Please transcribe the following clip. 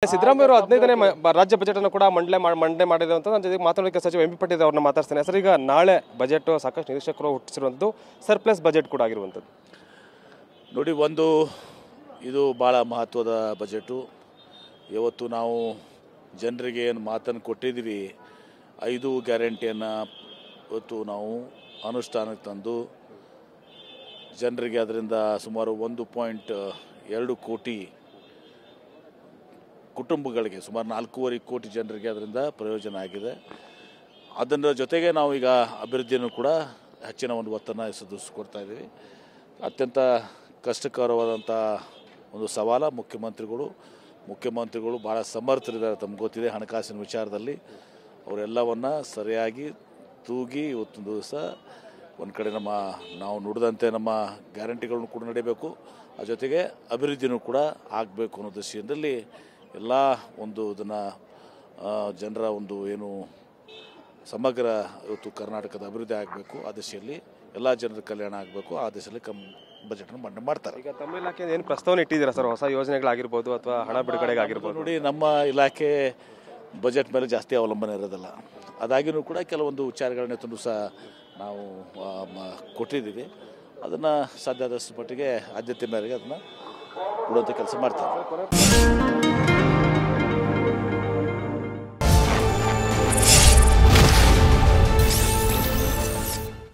ಸಿದ್ದರಾಮಯ್ಯ ಅವರು 15ನೇ ರಾಜ್ಯ ಬಜೆಟ್ ಅನ್ನು ಕೂಡ ಮಂಡನೆ ಮಾಡಿದೆ ಅಂತ ನನ್ನ ಜೊತೆಗೆ ಮಾತಾಡೋಕೆ ಸಚಿವ ಎಂ ಪಿ ಪಾಟೀಲ್ ಅವರನ್ನ ಮಾತಾಡ್ತಾನೆ ಸರ್. ಈಗ ನಾಳೆ ಬಜೆಟ್ ಸಾಕಷ್ಟು ನಿರೀಕ್ಷಕರು ಹುಟ್ಟಿಸಿರುವಂಥದ್ದು ಸರ್ಪ್ಲಸ್ ಬಜೆಟ್ ಕೂಡ ಆಗಿರುವಂಥದ್ದು ನೋಡಿ, ಒಂದು ಇದು ಭಾಳ ಮಹತ್ವದ ಬಜೆಟು. ಇವತ್ತು ನಾವು ಜನರಿಗೆ ಏನು ಮಾತನ್ನು ಕೊಟ್ಟಿದ್ದೀವಿ, 5 ಗ್ಯಾರಂಟಿಯನ್ನು ಇವತ್ತು ನಾವು ಅನುಷ್ಠಾನಕ್ಕೆ ತಂದು ಜನರಿಗೆ ಅದರಿಂದ ಸುಮಾರು 1.2 ಕೋಟಿ ಕುಟುಂಬಗಳಿಗೆ, ಸುಮಾರು 4.5 ಕೋಟಿ ಜನರಿಗೆ ಅದರಿಂದ ಪ್ರಯೋಜನ ಆಗಿದೆ. ಅದರ ಜೊತೆಗೆ ನಾವು ಈಗ ಅಭಿವೃದ್ಧಿಯನ್ನು ಕೂಡ ಹೆಚ್ಚಿನ ಒಂದು ಒತ್ತನ್ನು ಕೊಡ್ತಾ ಇದ್ದೀವಿ. ಅತ್ಯಂತ ಕಷ್ಟಕರವಾದಂಥ ಒಂದು ಸವಾಲ ಮುಖ್ಯಮಂತ್ರಿಗಳು ಭಾಳ ಸಮರ್ಥರಿದ್ದಾರೆ. ತಮ್ಗೆ ಗೊತ್ತಿದೆ, ಹಣಕಾಸಿನ ವಿಚಾರದಲ್ಲಿ ಅವರೆಲ್ಲವನ್ನು ಸರಿಯಾಗಿ ತೂಗಿ ಇವತ್ತೊಂದು ದಿವಸ ಒಂದು ಕಡೆ ನಾವು ನುಡಿದಂತೆ ನಮ್ಮ ಗ್ಯಾರಂಟಿಗಳನ್ನು ಕೂಡ ನಡೀಬೇಕು, ಆ ಜೊತೆಗೆ ಅಭಿವೃದ್ಧಿನೂ ಕೂಡ ಆಗಬೇಕು ಅನ್ನೋ ದೃಷ್ಟಿಯಲ್ಲಿ ಎಲ್ಲ ಒಂದು ಇದನ್ನು ಜನರ ಒಂದು ಏನು ಸಮಗ್ರ ಇವತ್ತು ಕರ್ನಾಟಕದ ಅಭಿವೃದ್ಧಿ ಆಗಬೇಕು, ಆ ದಿಶೆಯಲ್ಲಿ ಎಲ್ಲ ಜನರ ಕಲ್ಯಾಣ ಆಗಬೇಕು, ಆ ದಿಶೆಯಲ್ಲಿ ಬಜೆಟ್ನ ಮಂಡನೆ ಮಾಡ್ತಾರೆ. ಈಗ ತಮ್ಮ ಇಲಾಖೆ ಏನು ಪ್ರಸ್ತಾವನೆ ಇಟ್ಟಿದ್ದೀರಾ ಸರ್? ಹೊಸ ಯೋಜನೆಗಳಾಗಿರ್ಬೋದು ಅಥವಾ ಹಣ ಬಿಡುಗಡೆಗೆ ಆಗಿರ್ಬೋದು? ನೋಡಿ, ನಮ್ಮ ಇಲಾಖೆ ಬಜೆಟ್ ಮೇಲೆ ಜಾಸ್ತಿ ಅವಲಂಬನೆ ಇರೋದಿಲ್ಲ. ಅದಾಗಿಯೂ ಕೂಡ ಕೆಲವೊಂದು ವಿಚಾರಗಳನ್ನ ತಂದು ಸಹ ನಾವು ಕೊಟ್ಟಿದ್ದೀವಿ. ಅದನ್ನು ಸಾಧ್ಯ ಆದಷ್ಟು ಮಟ್ಟಿಗೆ ಆದ್ಯತೆ ಮೇರೆಗೆ ಅದನ್ನು ಕೊಡುವಂಥ ಕೆಲಸ ಮಾಡ್ತಾರೆ.